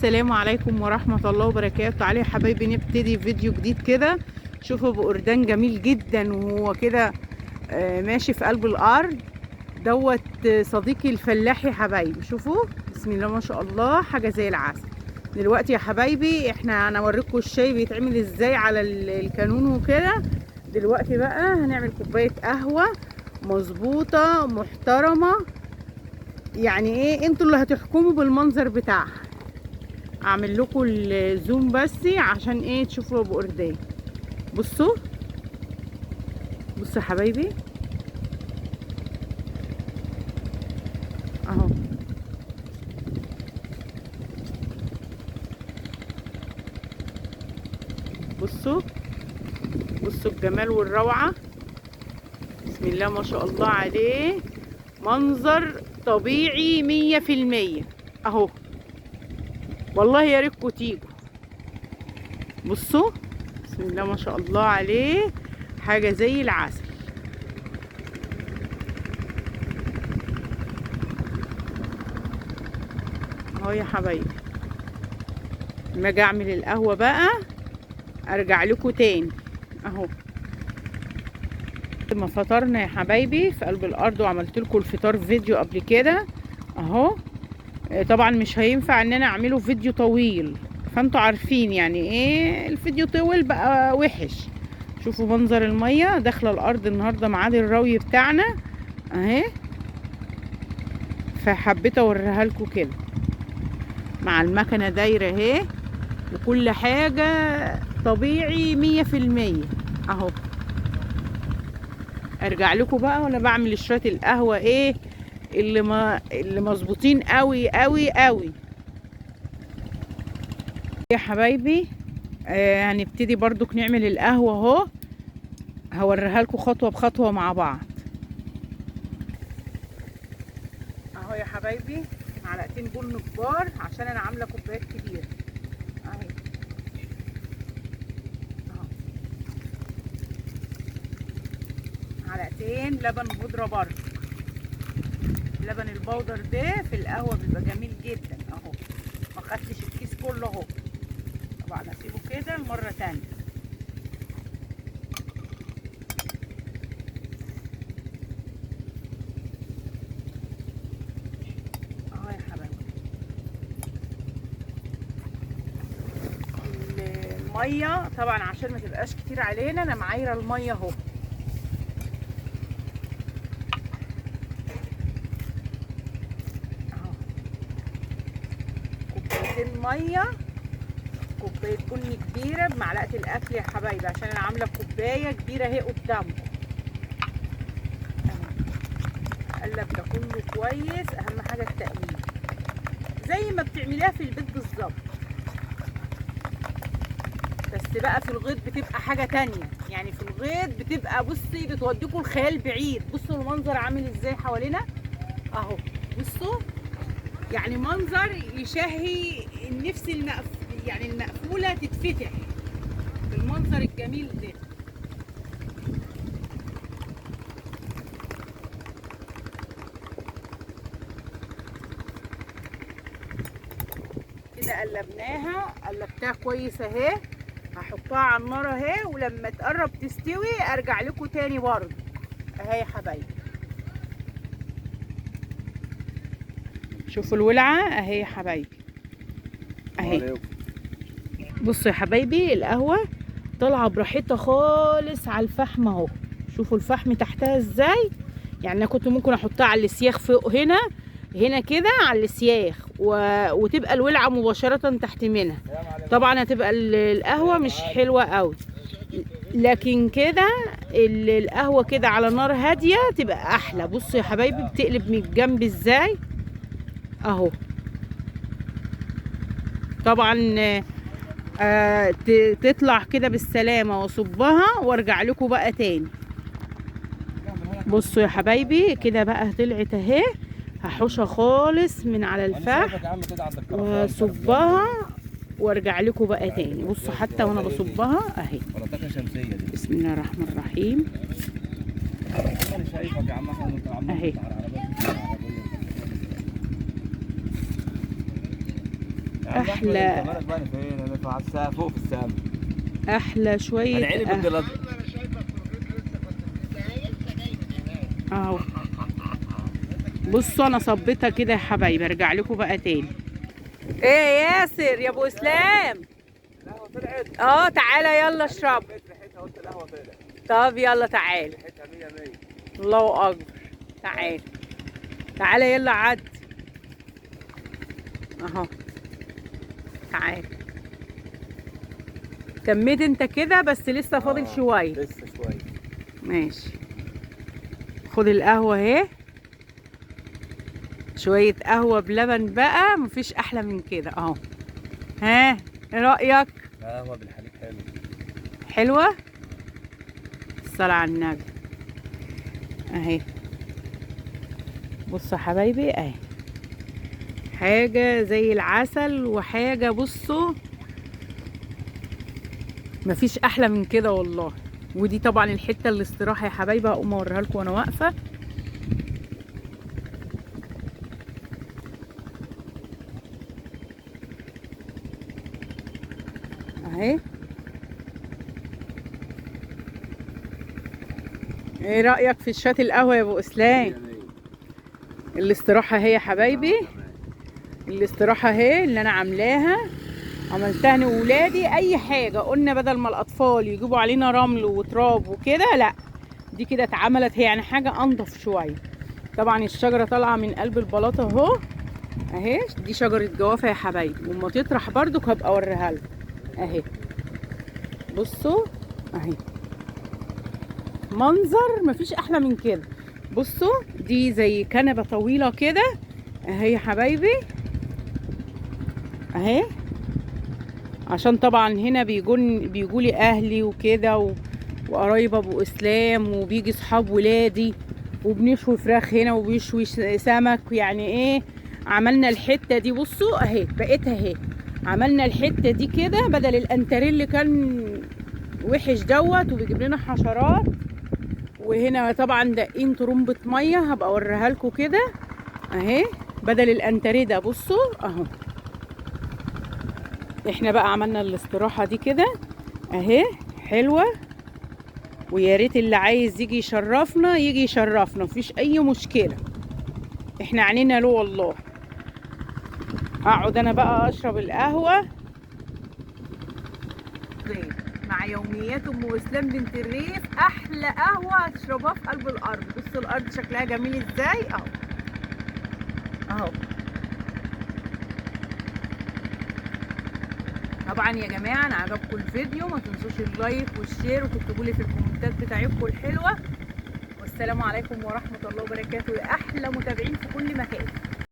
السلام عليكم ورحمة الله وبركاته. تعالوا يا حبايبي نبتدي فيديو جديد كده. شوفوا بقردان جميل جدا وهو كده ماشي في قلب الأرض دوت. صديقي الفلاح يا حبايبي، شوفوا بسم الله ما شاء الله، حاجة زي العسل. دلوقتي يا حبايبي احنا هنوريكم الشاي بيتعمل ازاي على الكانون وكده. دلوقتي بقى هنعمل كوباية قهوة مظبوطة محترمة، يعني ايه انتوا اللي هتحكموا بالمنظر بتاعها. اعمل لكم الزوم بس عشان ايه تشوفوا ابو قردان. بصوا بصوا يا حبايبي اهو، بصوا بصوا الجمال والروعة، بسم الله ما شاء الله عليه. منظر طبيعي 100% اهو، والله يا ريتكوا تيجوا. بصوا بسم الله ما شاء الله عليه، حاجة زي العسل. اهو يا حبايبي، لما اجي اعمل القهوة بقى ارجع لكم تاني اهو. ما فطرنا يا حبايبي في قلب الارض وعملت لكم الفطار فيديو قبل كده اهو. طبعا مش هينفع ان انا اعمله فيديو طويل، فانتوا عارفين يعني ايه الفيديو طول بقى وحش. شوفوا منظر المية داخله الارض النهارده ميعاد الروي بتاعنا اهي، فحبيت اوريها لكم كده مع المكنه دايره اهي، وكل حاجه طبيعي 100% اهو. ارجع لكم بقى وانا بعمل شويه القهوه ايه اللي مظبوطين قوي قوي قوي يا حبايبي. هنبتدي برضك نعمل القهوه اهو، هوريها لكم خطوه بخطوه مع بعض اهو يا حبايبي. معلقتين بن كبار عشان انا عامله كوبايات كبيره اهي اهو. معلقتين لبن بودره برضه، لبن البودر ده في القهوه بيبقى جميل جدا اهو. ما خدتش الكيس كله اهو، طبعا اسيبه كده مره تانية اهو يا حبايبي. الميه طبعا عشان ما تبقاش كتير علينا انا معايره الميه اهو اهو. كوبايتين ميه، كوبايه بن كبيره بمعلقه الاكل يا حبايبي، عشان انا عامله كوبايه كبيره اهي قدامكم. اقلب ده كله كويس، اهم حاجه التقليب زي ما بتعمليها في البيت بالظبط، بس بقى في الغيط بتبقى حاجه تانية. يعني في الغيط بتبقى بصي بتوديكوا الخيال بعيد. بصوا المنظر عامل ازاي حوالينا اهو، بصوا يعني منظر يشهي النفس يعني المقفوله تتفتح بالمنظر الجميل ده. كده قلبتها كويس اهي، هحطها على النار اهي، ولما تقرب تستوي ارجع لكم تاني برضه اهي يا حبايبي. شوفوا الولعه اهي يا حبايبي اهي. بصوا يا حبايبي القهوه طالعه براحتها خالص على الفحم اهو. شوفوا الفحم تحتها ازاي، يعني انا كنت ممكن احطها على السياخ فوق هنا كده على السياخ وتبقى الولعه مباشره تحت منها. طبعا هتبقى القهوه مش حلوه قوي، لكن كده القهوه كده على نار هاديه تبقى احلى. بصوا يا حبايبي بتقلب من الجنب ازاي اهو. طبعا تطلع كده بالسلامه واصبها وارجع لكم بقى تاني. بصوا يا حبايبي كده بقى طلعت اهي، هحوشها خالص من على الفحم واصبها وارجع لكم بقى تاني. بصوا حتى وانا بصبها اهي، بسم الله الرحمن الرحيم اهي. احلى فوق في السما. احلى شويه اهو. بصوا انا صبيتها كده يا حبايبي، ارجع لكم بقى تاني. ايه يا ياسر يا ابو اسلام؟ القهوه طلعت. تعالى يلا اشرب. طب يلا تعالى. الله اكبر. تعالى تعالى يلا عد اهو. تعالى. كملت انت كده بس لسه فاضل شويه. لسه شويه. ماشي. خد القهوه اهي، شويه قهوه بلبن بقى، مفيش احلى من كده اهو. ها ايه رايك؟ قهوه بالحليب حلو. حلوه. الصلاه على النبي اهي. بصوا يا حبايبي اهي، حاجه زي العسل وحاجه بصوا مفيش احلى من كده والله. ودي طبعا الحته الاستراحه يا حبايبي، هقوم اوريها لكم وانا واقفه اهي. ايه رايك في شات القهوه يا ابو اسلام؟ الاستراحه اهي يا حبايبي، الاستراحه اهي اللي انا عاملاها، عملتها انا وولادي. اي حاجه قلنا بدل ما الاطفال يجيبوا علينا رمل وتراب وكده، لا دي كده اتعملت هي يعني حاجه انضف شويه. طبعا الشجره طالعه من قلب البلاطه اهو اهي. دي شجره جوافه يا حبايبي، وما تطرح برضك هبقى اوريها لكم اهي. بصوا اهي، منظر مفيش احلى من كده. بصوا دي زي كنبه طويله كده اهي يا حبايبي اهي. عشان طبعا هنا بيجولي اهلي وكده وقرايب ابو اسلام، وبيجي صحاب ولادي، وبنشوي فراخ هنا وبيشوي سمك. يعني ايه، عملنا الحته دي بصوا اهي بقيتها اهي. عملنا الحته دي كده بدل الانتريه اللي كان وحش دوت وبيجيب لنا حشرات. وهنا طبعا دقين طرمبه ميه هبقى اوريها لكم كده اهي، بدل الانتريه ده بصوا اهو. احنا بقى عملنا الاستراحه دي كده اهي حلوه، ويا ريت اللي عايز يجي يشرفنا يجي يشرفنا، مفيش اي مشكله، احنا عنينا له والله. اقعد انا بقى اشرب القهوه مع يوميات ام اسلام بنت الريف. احلى قهوه هتشربها في قلب الارض. بصوا الارض شكلها جميل ازاي اهو اهو. طبعا يا جماعه انا عجبكم الفيديو، ما تنسوش اللايك والشير وتكتبوا لي في الكومنتات بتاعتكم الحلوه. والسلام عليكم ورحمه الله وبركاته يا احلى متابعين في كل مكان.